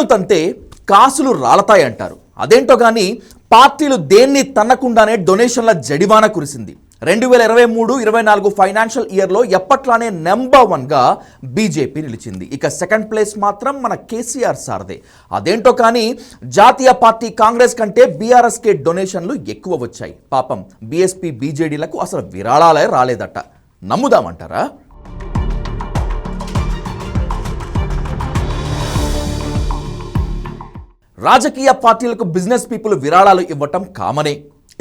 తీగను తంతే కాసులు రాలతాయంటారు. అదేంటో కానీ పార్టీలు దేన్ని తన్నకుండానే డొనేషన్ల జడివాన కురిసింది. 2023-24 ఫైనాన్షియల్ ఇయర్లో ఎప్పట్లానే నెంబర్ 1గా బీజేపీ నిలిచింది. ఇక సెకండ్ ప్లేస్ మాత్రం మన కేసీఆర్ సార్దే. అదేంటో కానీ జాతీయ పార్టీ కాంగ్రెస్ కంటే బీఆర్ఎస్కే డొనేషన్లు ఎక్కువ వచ్చాయి. పాపం బీఎస్పీ బీజేడీలకు అసలు విరాళాలే రాలేదట. నమ్ముదామంటారా? రాజకీయ పార్టీలకు బిజినెస్ పీపుల్ విరాళాలు ఇవ్వటం కామనే.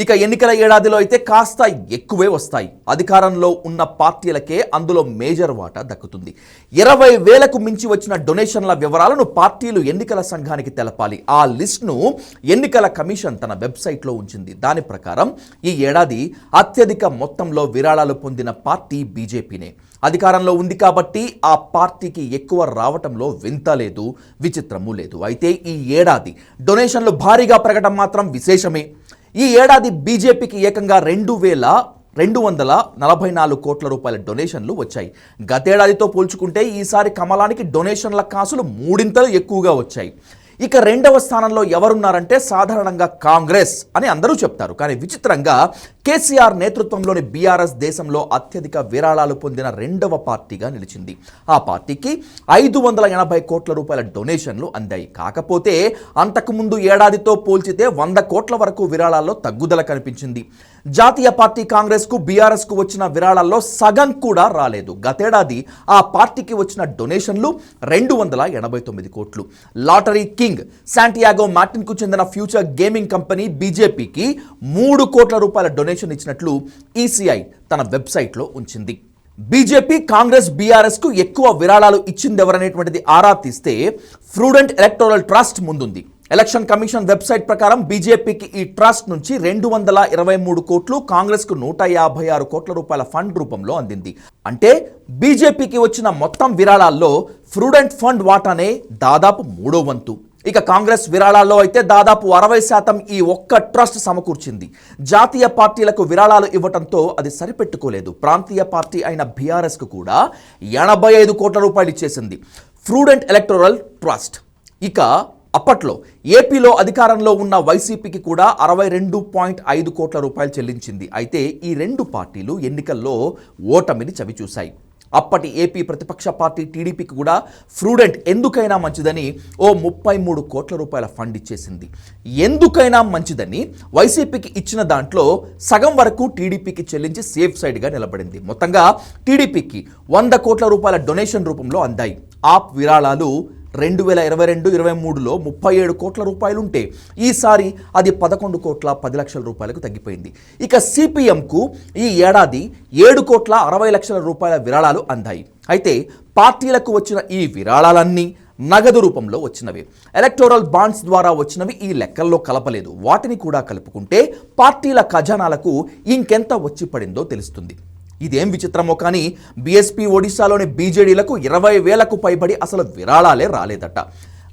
ఇక ఎన్నికల ఏడాదిలో అయితే కాస్త ఎక్కువే వస్తాయి. అధికారంలో ఉన్న పార్టీలకే అందులో మేజర్ వాటా దక్కుతుంది. 20,000కు మించి వచ్చిన డొనేషన్ల వివరాలను పార్టీలు ఎన్నికల సంఘానికి తెలపాలి. ఆ లిస్ట్ను ఎన్నికల కమిషన్ తన వెబ్సైట్లో ఉంచింది. దాని ప్రకారం ఈ ఏడాది అత్యధిక మొత్తంలో విరాళాలు పొందిన పార్టీ బీజేపీనే. అధికారంలో ఉంది కాబట్టి ఆ పార్టీకి ఎక్కువ రావటంలో వింత లేదు, విచిత్రము లేదు. అయితే ఈ ఏడాది డొనేషన్లు భారీగా పెరగడం మాత్రం విశేషమే. ఈ ఏడాది బీజేపీకి ఏకంగా 2,244 కోట్ల రూపాయల డొనేషన్లు వచ్చాయి. గతేడాదితో పోల్చుకుంటే ఈసారి కమలానికి డొనేషన్ల కాసులు 3 ఇంతలు ఎక్కువగా వచ్చాయి. ఇక రెండవ స్థానంలో ఎవరున్నారంటే సాధారణంగా కాంగ్రెస్ అని అందరూ చెప్తారు. కానీ విచిత్రంగా కేసీఆర్ నేతృత్వంలోని బీఆర్ఎస్ దేశంలో అత్యధిక విరాళాలు పొందిన రెండవ పార్టీగా నిలిచింది. ఆ పార్టీకి 580 కోట్ల రూపాయల డొనేషన్లు అందాయి. కాకపోతే అంతకుముందు ఏడాదితో పోల్చితే 100 కోట్ల వరకు విరాళాల్లో తగ్గుదల కనిపించింది. జాతీయ పార్టీ కాంగ్రెస్కు బీఆర్ఎస్కు వచ్చిన విరాళాల్లో సగం కూడా రాలేదు. గతేడాది ఆ పార్టీకి వచ్చిన డొనేషన్లు 289 కోట్లు. లాటరీ కింగ్ శాంటియాగో మార్టిన్కు చెందిన ఫ్యూచర్ గేమింగ్ కంపెనీ బీజేపీకి 3 కోట్ల రూపాయల డొనేషన్ ఇచ్చినట్లు ఈసీఐ తన వెబ్సైట్లో ఉంచింది. బీజేపీ, కాంగ్రెస్, బీఆర్ఎస్కు ఎక్కువ విరాళాలు ఇచ్చిందెవరనేటువంటిది ఆరా తీస్తే ఫ్రూడెంట్ ఎలక్టోరల్ ట్రస్ట్ ముందుంది. ఎలక్షన్ కమిషన్ వెబ్సైట్ ప్రకారం బీజేపీకి ఈ ట్రస్ట్ నుంచి 223 కోట్లు, కాంగ్రెస్కు 156 కోట్ల రూపాయల ఫండ్ రూపంలో అందింది. అంటే బీజేపీకి వచ్చిన మొత్తం విరాళాల్లో ఫ్రూడెంట్ ఫండ్ వాటానే దాదాపు 3వ వంతు. ఇక కాంగ్రెస్ విరాళాల్లో అయితే దాదాపు 60% ఈ ఒక్క ట్రస్ట్ సమకూర్చింది. జాతీయ పార్టీలకు విరాళాలు ఇవ్వడంతో అది సరిపెట్టుకోలేదు. ప్రాంతీయ పార్టీ అయిన బీఆర్ఎస్కు కూడా 85 కోట్ల రూపాయలు ఇచ్చేసింది ఫ్రూడెంట్ ఎలక్టోరల్ ట్రస్ట్. ఇక అప్పట్లో ఏపీలో అధికారంలో ఉన్న వైసీపీకి కూడా 62.5 కోట్ల రూపాయలు చెల్లించింది. అయితే ఈ రెండు పార్టీలు ఎన్నికల్లో ఓటమిని చవిచూశాయి. అప్పటి ఏపీ ప్రతిపక్ష పార్టీ టీడీపీకి కూడా ఫ్రూడెంట్ ఎందుకైనా మంచిదని ఓ 33 కోట్ల రూపాయల ఫండ్ ఇచ్చేసింది. ఎందుకైనా మంచిదని వైసీపీకి ఇచ్చిన దాంట్లో సగం వరకు టీడీపీకి చెల్లించి సేఫ్ సైడ్గా నిలబడింది. మొత్తంగా టీడీపీకి 100 కోట్ల రూపాయల డొనేషన్ రూపంలో అందాయి. ఆప్ విరాళాలు 2022-23లో 37 కోట్ల రూపాయలుంటే ఈసారి అది 11 కోట్ల 10 లక్షల రూపాయలకు తగ్గిపోయింది. ఇక సిపిఎంకు ఈ ఏడాది 7 కోట్ల 60 లక్షల రూపాయల విరాళాలు అందాయి. అయితే పార్టీలకు వచ్చిన ఈ విరాళాలన్నీ నగదు రూపంలో వచ్చినవి. ఎలక్టోరల్ బాండ్స్ ద్వారా వచ్చినవి ఈ లెక్కల్లో కలపలేదు. వాటిని కూడా కలుపుకుంటే పార్టీల ఖజానాలకు ఇంకెంత వచ్చి పడిందో తెలుస్తుంది. ఇదేం విచిత్రమో కానీ బీఎస్పీ ఒడిశాలోని బీజేడీలకు 20,000కు పైబడి అసలు విరాళాలే రాలేదట.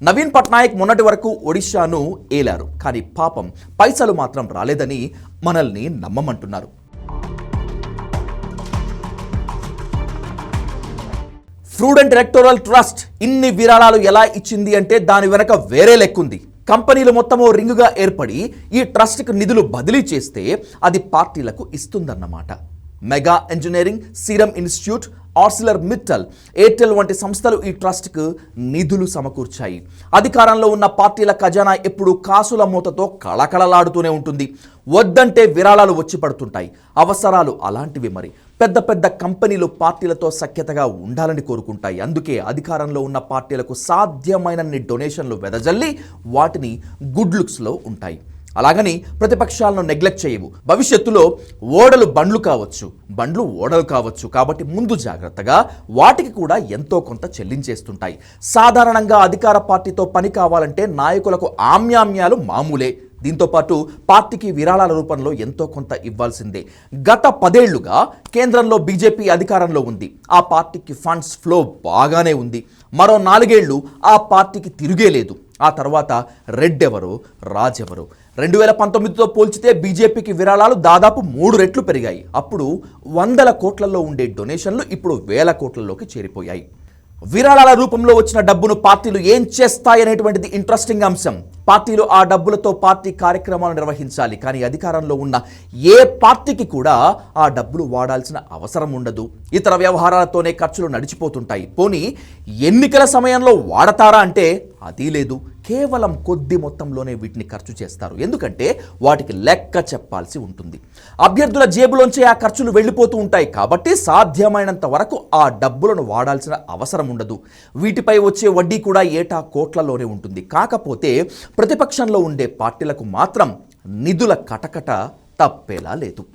నవీన్ పట్నాయక్ మొన్నటి వరకు ఒడిశాను ఏలారు. కానీ పాపం పైసలు మాత్రం రాలేదని మనల్ని నమ్మమంటున్నారు. ఫ్రూడెంట్ ఎలక్టోరల్ ట్రస్ట్ ఇన్ని విరాళాలు ఎలా ఇచ్చింది అంటే దాని వెనక వేరే లెక్కుంది. కంపెనీలు మొత్తము రింగుగా ఏర్పడి ఈ ట్రస్ట్కు నిధులు బదిలీ చేస్తే అది పార్టీలకు ఇస్తుందన్నమాట. మెగా ఇంజనీరింగ్, సీరం ఇన్స్టిట్యూట్, ఆర్సిలర్ మిట్టల్, ఎయిర్టెల్ వంటి సంస్థలు ఈ ట్రస్ట్కు నిధులు సమకూర్చాయి. అధికారంలో ఉన్న పార్టీల ఖజానా ఎప్పుడు కాసుల మూతతో కళకళలాడుతూనే ఉంటుంది. వద్దంటే విరాళాలు వచ్చి పడుతుంటాయి. అవసరాలు అలాంటివి. మరి పెద్ద పెద్ద కంపెనీలు పార్టీలతో సఖ్యతగా ఉండాలని కోరుకుంటాయి. అందుకే అధికారంలో ఉన్న పార్టీలకు సాధ్యమైనన్ని డొనేషన్లు వెదజల్లి వాటిని గుడ్ లుక్స్లో ఉంటాయి. అలాగని ప్రతిపక్షాలను నెగ్లెక్ట్ చేయవు. భవిష్యత్తులో ఓడలు బండ్లు కావచ్చు, బండ్లు ఓడలు కావచ్చు. కాబట్టి ముందు జాగ్రత్తగా వాటికి కూడా ఎంతో కొంత చెల్లించేస్తుంటాయి. సాధారణంగా అధికార పార్టీతో పని కావాలంటే నాయకులకు ఆమ్యామ్యాలు మామూలే. దీంతోపాటు పార్టీకి విరాళాల రూపంలో ఎంతో కొంత ఇవ్వాల్సిందే. గత 10 ఏళ్లుగా కేంద్రంలో బీజేపీ అధికారంలో ఉంది. ఆ పార్టీకి ఫండ్స్ ఫ్లో బాగానే ఉంది. మరో 4 ఏళ్లు ఆ పార్టీకి తిరిగే లేదు. ఆ తర్వాత రెడ్డెవరో రాజెవరో. 2019తో పోల్చితే బీజేపీకి విరాళాలు దాదాపు 3 రెట్లు పెరిగాయి. అప్పుడు 100 కోట్లలో ఉండే డొనేషన్లు ఇప్పుడు 1000 కోట్లలోకి చేరిపోయాయి. విరాళాల రూపంలో వచ్చిన డబ్బును పార్టీలు ఏం చేస్తాయనేటువంటిది ఇంట్రెస్టింగ్ అంశం. పార్టీలు ఆ డబ్బులతో పార్టీ కార్యక్రమాలు నిర్వహించాలి. కానీ అధికారంలో ఉన్న ఏ పార్టీకి కూడా ఆ డబ్బులు వాడాల్సిన అవసరం ఉండదు. ఇతర వ్యవహారాలతోనే ఖర్చులు నడిచిపోతుంటాయి. పోనీ ఎన్నికల సమయంలో వాడతారా అంటే అది లేదు. కేవలం కొద్ది మొత్తంలోనే వీటిని ఖర్చు చేస్తారు. ఎందుకంటే వాటికి లెక్క చెప్పాల్సి ఉంటుంది. అభ్యర్థుల జేబులోంచే ఆ ఖర్చులు వెళ్ళిపోతూ ఉంటాయి. కాబట్టి సాధ్యమైనంత వరకు ఆ డబ్బులను వాడాల్సిన అవసరం ఉండదు. వీటిపై వచ్చే వడ్డీ కూడా ఏటా కోట్లలోనే ఉంటుంది. కాకపోతే ప్రతిపక్షంలో ఉండే పార్టీలకు మాత్రం నిధుల కటకట తప్పేలా లేదు.